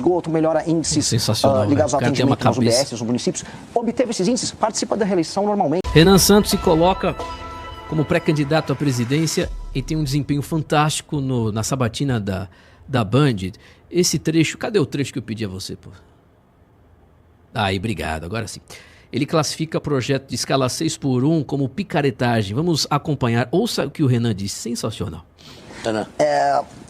esgoto, melhora índices ligados ao atendimento nas UBS, nos municípios. Obteve esses índices, participa da reeleição normalmente. Renan Santos se coloca como pré-candidato à presidência e tem um desempenho fantástico na sabatina da Band. Esse trecho, cadê o trecho que eu pedi a você, pô? Aí, obrigado, agora sim. Ele classifica projeto de escala 6x1 como picaretagem. Vamos acompanhar. Ouça o que o Renan disse. Sensacional.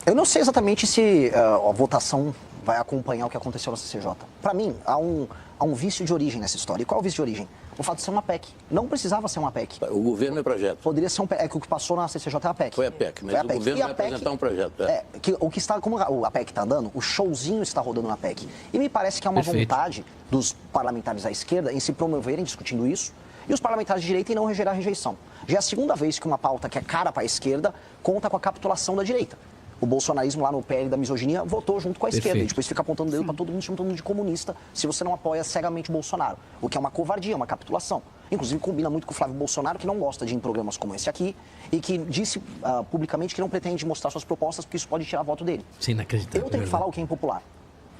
Eu não sei exatamente se a votação vai acompanhar o que aconteceu na CCJ. Para mim, há um vício de origem nessa história. E qual é o vício de origem? O fato de ser uma PEC. Não precisava ser uma PEC. O governo é projeto. Poderia ser um PEC. É que o que passou na CCJ é a PEC. Foi a PEC, mas o governo vai apresentar um projeto. Como a PEC está andando, o showzinho está rodando na PEC. E me parece que há uma vontade dos parlamentares à esquerda em se promoverem discutindo isso e os parlamentares de direita em não gerar rejeição. Já é a segunda vez que uma pauta que é cara para a esquerda conta com a capitulação da direita. O bolsonarismo lá no PL da misoginia votou junto com a esquerda. E depois fica apontando o dedo para todo mundo, chamando todo mundo de comunista, se você não apoia cegamente o Bolsonaro. O que é uma covardia, uma capitulação. Inclusive combina muito com o Flávio Bolsonaro, que não gosta de ir em programas como esse aqui, e que disse publicamente que não pretende mostrar suas propostas, porque isso pode tirar voto dele. Sim, inacreditável. Eu tenho que falar o que é impopular.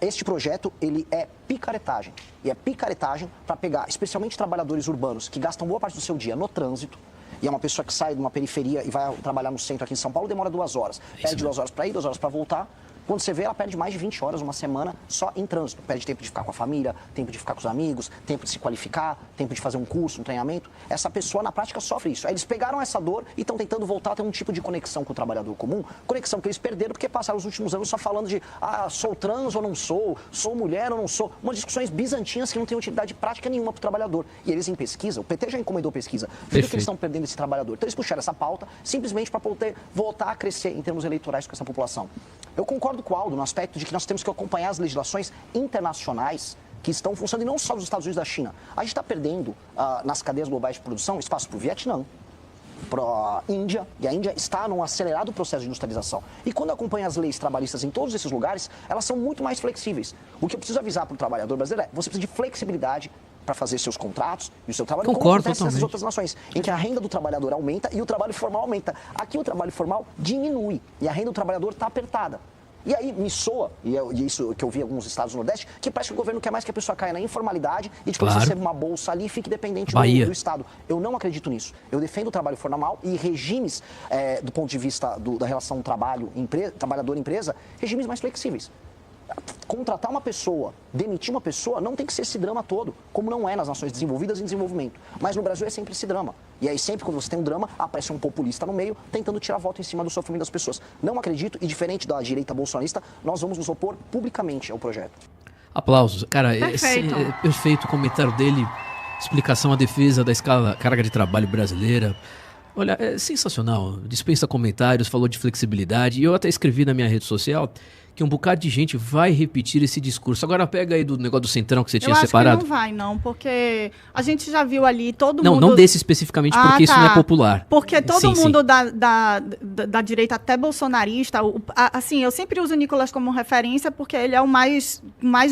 Este projeto, ele é picaretagem. E é picaretagem para pegar, especialmente trabalhadores urbanos, que gastam boa parte do seu dia no trânsito, e é uma pessoa que sai de uma periferia e vai trabalhar no centro aqui em São Paulo, demora 2 horas. Perde 2 horas para ir, 2 horas para voltar. Quando você vê, ela perde mais de 20 horas uma semana só em trânsito. Perde tempo de ficar com a família, tempo de ficar com os amigos, tempo de se qualificar, tempo de fazer um curso, um treinamento. Essa pessoa, na prática, sofre isso. Aí eles pegaram essa dor e estão tentando voltar a ter um tipo de conexão com o trabalhador comum. Conexão que eles perderam porque passaram os últimos anos só falando de sou trans ou não sou mulher ou não sou. Umas discussões bizantinas que não têm utilidade prática nenhuma para o trabalhador. E eles em pesquisa, o PT já encomendou pesquisa, viram que eles estão perdendo esse trabalhador. Então eles puxaram essa pauta simplesmente para poder voltar a crescer em termos eleitorais com essa população. Eu concordo com o Aldo no aspecto de que nós temos que acompanhar as legislações internacionais que estão funcionando, e não só dos Estados Unidos e da China. A gente está perdendo, nas cadeias globais de produção, espaço para o Vietnã, para a Índia, e a Índia está num acelerado processo de industrialização. E quando acompanha as leis trabalhistas em todos esses lugares, elas são muito mais flexíveis. O que eu preciso avisar para o trabalhador brasileiro é, você precisa de flexibilidade para fazer seus contratos e o seu trabalho, como acontece nessas outras nações, em que a renda do trabalhador aumenta e o trabalho formal aumenta. Aqui o trabalho formal diminui e a renda do trabalhador está apertada. E aí me soa, e isso que eu vi em alguns estados do Nordeste, que parece que o governo quer mais que a pessoa caia na informalidade e depois receba uma bolsa ali e fique dependente do Estado. Eu não acredito nisso. Eu defendo o trabalho formal e regimes, do ponto de vista da relação trabalhador-empresa, regimes mais flexíveis. Contratar uma pessoa, demitir uma pessoa, não tem que ser esse drama todo, como não é nas nações desenvolvidas em desenvolvimento. Mas no Brasil é sempre esse drama. E aí sempre quando você tem um drama, aparece um populista no meio, tentando tirar voto em cima do sofrimento das pessoas. Não acredito, e diferente da direita bolsonarista, nós vamos nos opor publicamente ao projeto. Aplausos. Cara, é perfeito o comentário dele, explicação à defesa da carga de trabalho brasileira. Olha, é sensacional, dispensa comentários, falou de flexibilidade, e eu até escrevi na minha rede social que um bocado de gente vai repetir esse discurso. Agora pega aí do negócio do Centrão que você tinha separado. Eu acho que não vai, não, porque a gente já viu ali todo mundo... Não desse especificamente, porque isso não é popular. Porque todo mundo da direita, até bolsonarista, assim, eu sempre uso o Nicolas como referência porque ele é o mais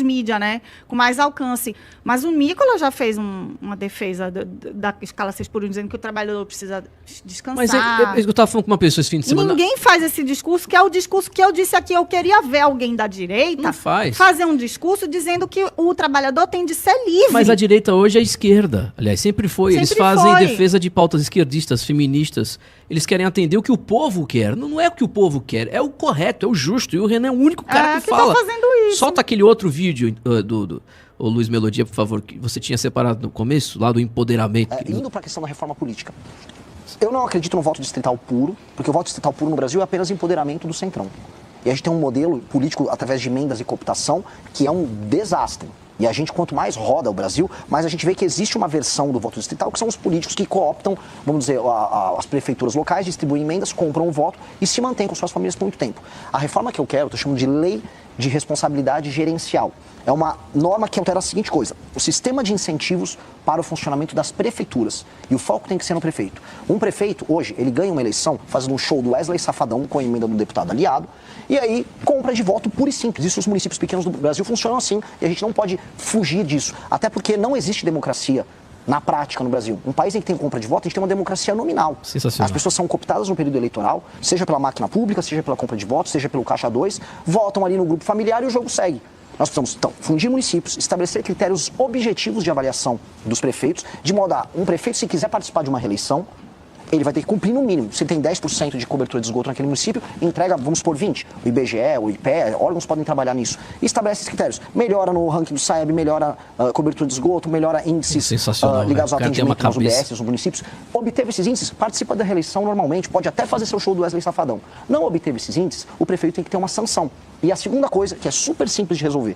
mídia, né? Com mais alcance. Mas o Nicolas já fez uma defesa da escala 6x1, dizendo que o trabalhador precisa descansar. Mas eu estava falando com uma pessoa esse fim de semana... Ninguém faz esse discurso, que é o discurso que eu disse aqui. Eu queria ver alguém da direita fazer um discurso dizendo que o trabalhador tem de ser livre. Mas a direita hoje é a esquerda. Aliás, sempre foi. Eles fazem defesa de pautas esquerdistas, feministas. Eles querem atender o que o povo quer. Não é o que o povo quer, é o correto, é o justo. E o Renan é o único cara que fala. Tá fazendo isso. Solta aquele outro vídeo do Luiz Melodia, por favor, que você tinha separado no começo, lá do empoderamento. Indo para a questão da reforma política. Eu não acredito no voto distrital puro, porque o voto distrital puro no Brasil é apenas empoderamento do Centrão. E a gente tem um modelo político através de emendas e cooptação que é um desastre. E a gente, quanto mais roda o Brasil, mais a gente vê que existe uma versão do voto distrital, que são os políticos que cooptam, vamos dizer, as prefeituras locais, distribuem emendas, compram o voto e se mantêm com suas famílias por muito tempo. A reforma que eu quero, eu estou chamando de lei de responsabilidade gerencial. É uma norma que altera a seguinte coisa: o sistema de incentivos para o funcionamento das prefeituras. E o foco tem que ser no prefeito. Um prefeito, hoje, ele ganha uma eleição fazendo um show do Wesley Safadão com a emenda do deputado aliado, e aí compra de voto puro e simples. Isso os municípios pequenos do Brasil funcionam assim, e a gente não pode fugir disso. Até porque não existe democracia na prática no Brasil. Um país em que tem compra de voto, a gente tem uma democracia nominal. As pessoas são cooptadas no período eleitoral, seja pela máquina pública, seja pela compra de votos, seja pelo Caixa 2, votam ali no grupo familiar e o jogo segue. Nós precisamos, então, fundir municípios, estabelecer critérios objetivos de avaliação dos prefeitos, de modo a um prefeito, se quiser participar de uma reeleição, ele vai ter que cumprir no mínimo. Se tem 10% de cobertura de esgoto naquele município, entrega, vamos supor, 20%. O IBGE, o IPE, órgãos podem trabalhar nisso. E estabelece esses critérios. Melhora no ranking do SAEB, melhora a cobertura de esgoto, melhora índices ligados ao atendimento nos UBS, nos municípios. Obteve esses índices, participa da reeleição normalmente, pode até fazer seu show do Wesley Safadão. Não obteve esses índices, o prefeito tem que ter uma sanção. E a segunda coisa, que é super simples de resolver,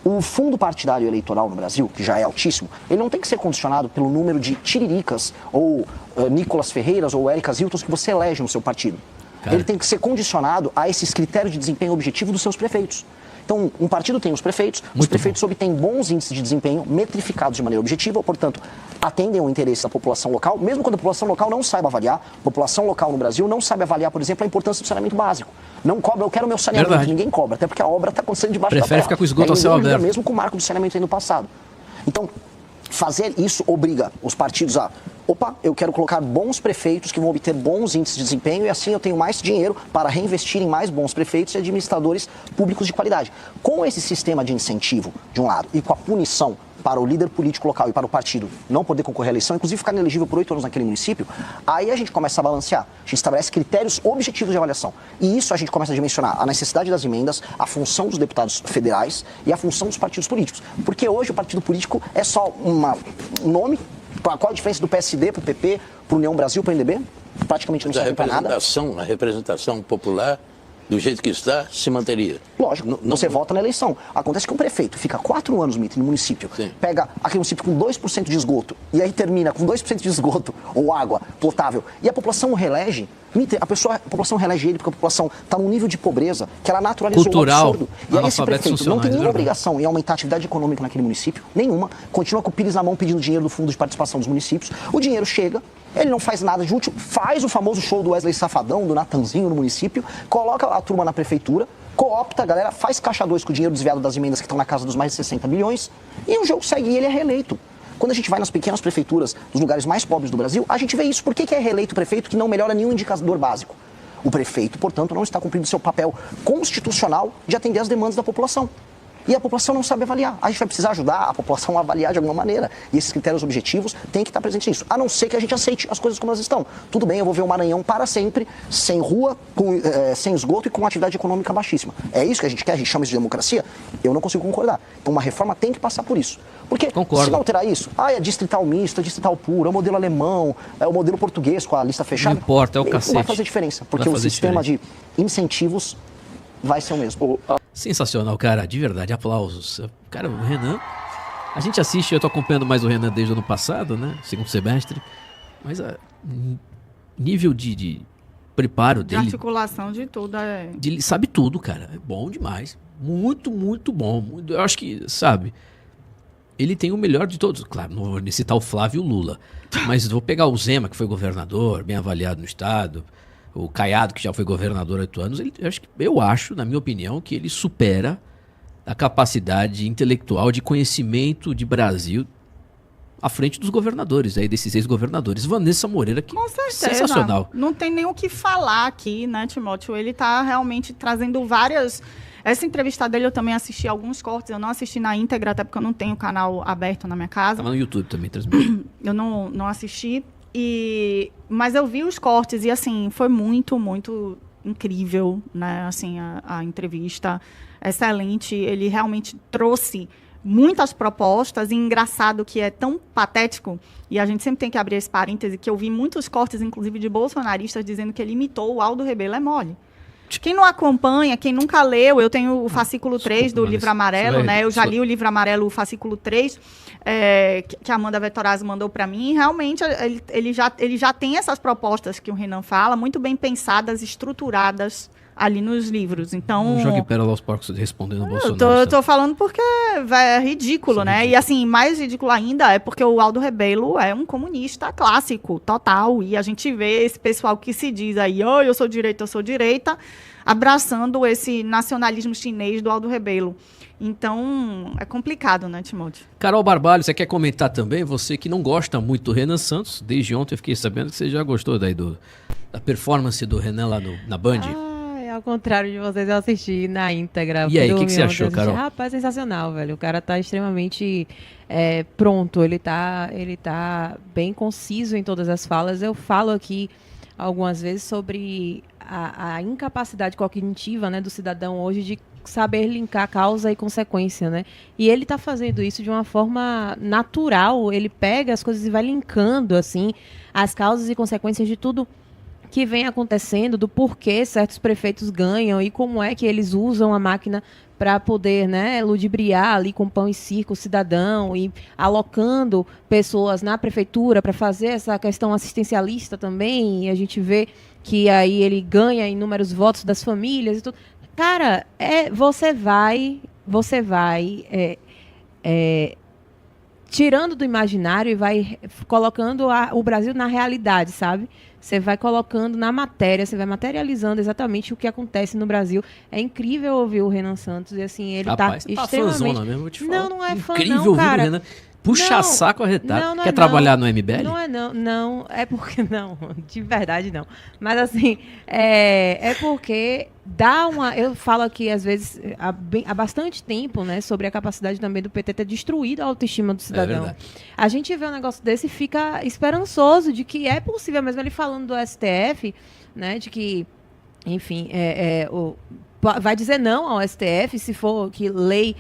o fundo partidário eleitoral no Brasil, que já é altíssimo, ele não tem que ser condicionado pelo número de tiriricas ou Nicolas Ferreiras ou Érica Hiltons que você elege no seu partido. Cara. Ele tem que ser condicionado a esses critérios de desempenho objetivo dos seus prefeitos. Então, um partido tem os prefeitos obtêm bons índices de desempenho metrificados de maneira objetiva, portanto, atendem ao interesse da população local, mesmo quando a população local não saiba avaliar. A população local no Brasil não sabe avaliar, por exemplo, a importância do saneamento básico. Não cobra, eu quero meu saneamento, Verdade. Ninguém cobra, até porque a obra está acontecendo debaixo da terra. Prefere ficar com o esgoto ao céu aberto. Mesmo com o marco do saneamento aí no passado. Então, fazer isso obriga os partidos a... Opa, eu quero colocar bons prefeitos que vão obter bons índices de desempenho e assim eu tenho mais dinheiro para reinvestir em mais bons prefeitos e administradores públicos de qualidade. Com esse sistema de incentivo, de um lado, e com a punição para o líder político local e para o partido não poder concorrer à eleição, inclusive ficar inelegível por 8 anos naquele município, aí a gente começa a balancear. A gente estabelece critérios objetivos de avaliação. E isso a gente começa a dimensionar a necessidade das emendas, a função dos deputados federais e a função dos partidos políticos. Porque hoje o partido político é só um nome. Qual a diferença do PSD para o PP, para o União Brasil, para o MDB? Praticamente não serve para nada. A representação popular, do jeito que está, se manteria. Lógico, você vota na eleição. Acontece que um prefeito fica 4 anos, Mitre, no município, Sim. pega aquele município com 2% de esgoto, e aí termina com 2% de esgoto, ou água potável, e a população o reelege. Mitre, a população reelege ele porque a população está num nível de pobreza que ela naturalizou cultural, o absurdo. E aí esse prefeito não tem nenhuma obrigação em aumentar a atividade econômica naquele município, nenhuma, continua com o pires na mão pedindo dinheiro do fundo de participação dos municípios, o dinheiro chega, ele não faz nada de útil, faz o famoso show do Wesley Safadão, do Natanzinho no município, coloca a turma na prefeitura, coopta a galera, faz caixa 2 com o dinheiro desviado das emendas que estão na casa dos mais de 60 milhões, e o jogo segue e ele é reeleito. Quando a gente vai nas pequenas prefeituras, nos lugares mais pobres do Brasil, a gente vê isso. Por que é reeleito o prefeito que não melhora nenhum indicador básico? O prefeito, portanto, não está cumprindo seu papel constitucional de atender às demandas da população. E a população não sabe avaliar. A gente vai precisar ajudar a população a avaliar de alguma maneira. E esses critérios objetivos têm que estar presentes nisso. A não ser que a gente aceite as coisas como elas estão. Tudo bem, eu vou ver o Maranhão para sempre, sem rua, sem esgoto e com atividade econômica baixíssima. É isso que a gente quer? A gente chama isso de democracia? Eu não consigo concordar. Então uma reforma tem que passar por isso. Porque se não alterar isso, é distrital misto, é distrital puro, é o modelo alemão, é o modelo português com a lista fechada. Não importa, é o cacete. Não vai fazer diferença. Porque o sistema de incentivos vai ser o mesmo. Sensacional, cara, de verdade, aplausos. Cara, o Renan, a gente assiste, eu tô acompanhando mais o Renan desde o ano passado, né, segundo semestre, mas nível de preparo dele... De articulação de tudo, Ele sabe tudo, cara, é bom demais, muito, muito bom, eu acho que, sabe, ele tem o melhor de todos, claro, não vou citar o Flávio Lula, mas vou pegar o Zema, que foi governador, bem avaliado no estado, o Caiado, que já foi governador há 8 anos, eu acho, na minha opinião, que ele supera a capacidade intelectual de conhecimento de Brasil à frente dos governadores, aí desses 6 governadores. Vanessa Moreira, que com certeza, sensacional. Não tem nem o que falar aqui, né, Timóteo? Ele está realmente trazendo várias... Essa entrevista dele eu também assisti alguns cortes, eu não assisti na íntegra, até porque eu não tenho o canal aberto na minha casa. Estava no YouTube também transmitindo. Eu não assisti. Mas eu vi os cortes e, assim, foi muito, muito incrível, né? Assim, a entrevista, excelente. Ele realmente trouxe muitas propostas e engraçado que é tão patético, e a gente sempre tem que abrir esse parêntese, que eu vi muitos cortes, inclusive, de bolsonaristas dizendo que ele imitou o Aldo Rebelo. É mole. Quem não acompanha, quem nunca leu, eu tenho o fascículo 3 do Livro Amarelo, né? Eu já li o Livro Amarelo, o fascículo 3, que a Amanda Vettorazzi mandou para mim, e realmente ele já tem essas propostas que o Renan fala, muito bem pensadas, estruturadas ali nos livros. Então, não jogue pérola aos porcos respondendo ao Bolsonaro. Eu tô falando porque é ridículo, né? Ridículo. E assim, mais ridículo ainda é porque o Aldo Rebelo é um comunista clássico, total. E a gente vê esse pessoal que se diz aí, eu sou direita, abraçando esse nacionalismo chinês do Aldo Rebelo. Então, é complicado, né, Timóteo? Carol Barbalho, você quer comentar também? Você que não gosta muito do Renan Santos, desde ontem eu fiquei sabendo que você já gostou daí da performance do Renan lá na Band. A ao contrário de vocês, eu assisti na íntegra. E aí, o que você achou, Carol? Rapaz, sensacional, velho. O cara tá extremamente pronto. Ele tá bem conciso em todas as falas. Eu falo aqui algumas vezes sobre a incapacidade cognitiva, né, do cidadão hoje de saber linkar causa e consequência, né? E ele tá fazendo isso de uma forma natural. Ele pega as coisas e vai linkando, assim, as causas e consequências de tudo que vem acontecendo, do porquê certos prefeitos ganham e como é que eles usam a máquina para poder, né, ludibriar ali com pão e circo o cidadão e alocando pessoas na prefeitura para fazer essa questão assistencialista também. E a gente vê que aí ele ganha inúmeros votos das famílias e tudo. Cara, você vai tirando do imaginário e vai colocando o Brasil na realidade, sabe? Você vai colocando na matéria, você vai materializando exatamente o que acontece no Brasil. É incrível ouvir o Renan Santos e assim, ele Rapaz, tá você extremamente... fãzona mesmo, vou te falar. Não é fã Incrível não, ouvir cara. o Renan. Puxa Não, saco arretado. não Quer é trabalhar no MBL? Não é não, é porque não, de verdade não. Mas assim, é porque dá uma... Eu falo aqui, às vezes, há bastante tempo, né, sobre a capacidade também do PT ter destruído a autoestima do cidadão. verdade. A gente vê um negócio desse e fica esperançoso de que é possível, mesmo ele falando do STF, né, de que, enfim, vai dizer não ao STF se for que lei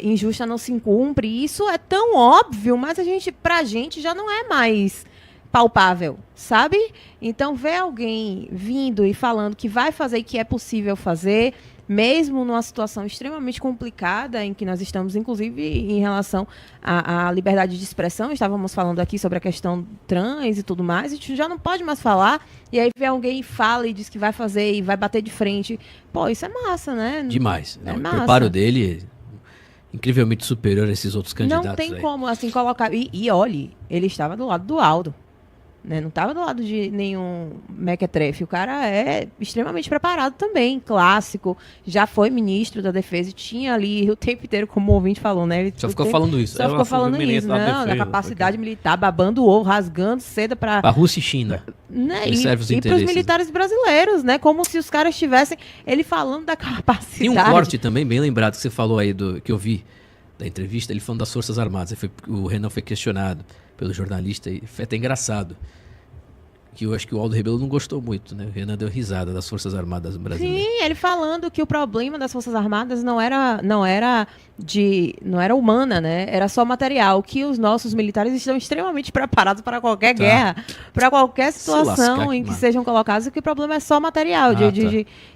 injusta não se cumpre. Isso é tão óbvio, mas pra gente já não é mais palpável, sabe? Então, ver alguém vindo e falando que vai fazer e que é possível fazer, mesmo numa situação extremamente complicada em que nós estamos, inclusive em relação à liberdade de expressão, estávamos falando aqui sobre a questão trans e tudo mais, a gente já não pode mais falar, e aí vem alguém e fala e diz que vai fazer e vai bater de frente. Pô, isso é massa, né? Demais. Não, massa. O preparo dele incrivelmente superior a esses outros candidatos. Não tem aí. como, assim, colocar... E olhe, ele estava do lado do Aldo, né? Não estava do lado de nenhum mequetrefe. O cara é extremamente preparado também, clássico. Já foi ministro da Defesa e tinha ali o tempo inteiro, como o ouvinte falou, né? Ele Só ficou falando isso. Só ficou falando isso, não, da capacidade militar, babando o ovo, rasgando seda para a Rússia e China. Né? Ele serve os e para os interesses. militares brasileiros, né? Como se os caras tivessem... Ele falando da capacidade... Tem um corte também, bem lembrado, que você falou aí, que eu vi da entrevista, ele falando das Forças Armadas. O Renan foi questionado pelo jornalista e foi até engraçado. Que eu acho que o Aldo Rebelo não gostou muito, né? O Renan deu risada das Forças Armadas brasileiras. Sim, ele falando que o problema das Forças Armadas não era humana, né? Era só material, que os nossos militares estão extremamente preparados para qualquer guerra, para qualquer situação em que sejam colocados, e que o problema é só material,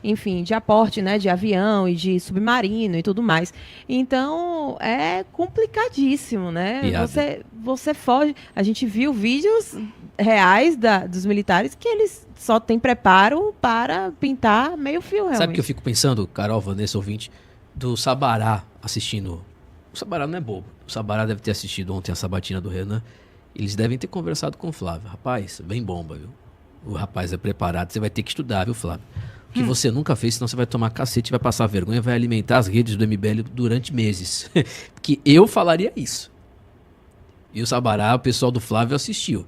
enfim, de aporte, né? De avião e de submarino e tudo mais. Então, é complicadíssimo, né? Você foge. A gente viu vídeos reais dos militares que eles só têm preparo para pintar meio fio, realmente. Sabe o que eu fico pensando, Carol, Vanessa, ouvinte, do Sabará assistindo? O Sabará não é bobo. O Sabará deve ter assistido ontem a sabatina do Renan. Eles devem ter conversado com o Flávio. Rapaz, vem bomba, viu? O rapaz é preparado, você vai ter que estudar, viu, Flávio? O que você nunca fez, senão você vai tomar cacete, vai passar vergonha, vai alimentar as redes do MBL durante meses. Porque eu falaria isso. E o Sabará, o pessoal do Flávio assistiu.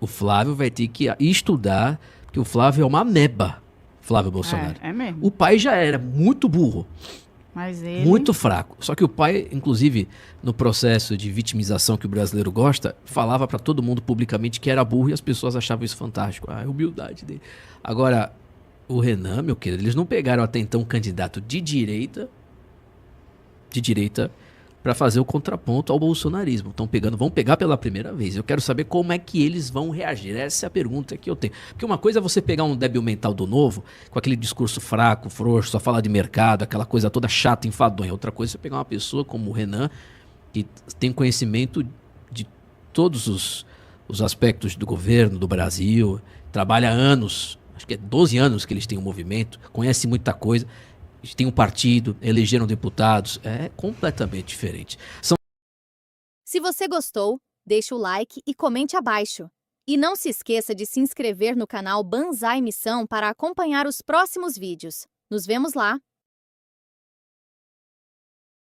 O Flávio vai ter que estudar, porque o Flávio é uma ameba, Flávio Bolsonaro. É mesmo. O pai já era muito burro, mas ele... muito fraco. Só que o pai, inclusive, no processo de vitimização que o brasileiro gosta, falava para todo mundo publicamente que era burro e as pessoas achavam isso fantástico. A humildade dele. Agora, o Renan, meu querido, eles não pegaram até então um candidato de direita, para fazer o contraponto ao bolsonarismo. Vão pegar pela primeira vez. Eu quero saber como é que eles vão reagir. Essa é a pergunta que eu tenho. Porque uma coisa é você pegar um débil mental do Novo, com aquele discurso fraco, frouxo, só fala de mercado, aquela coisa toda chata, enfadonha. Outra coisa é você pegar uma pessoa como o Renan, que tem conhecimento de todos os aspectos do governo, do Brasil, trabalha há anos, acho que é 12 anos que eles têm um movimento, conhece muita coisa. Tem um partido, elegeram deputados, é completamente diferente. Se você gostou, deixa o like e comente abaixo. E não se esqueça de se inscrever no canal Banzai Missão para acompanhar os próximos vídeos. Nos vemos lá!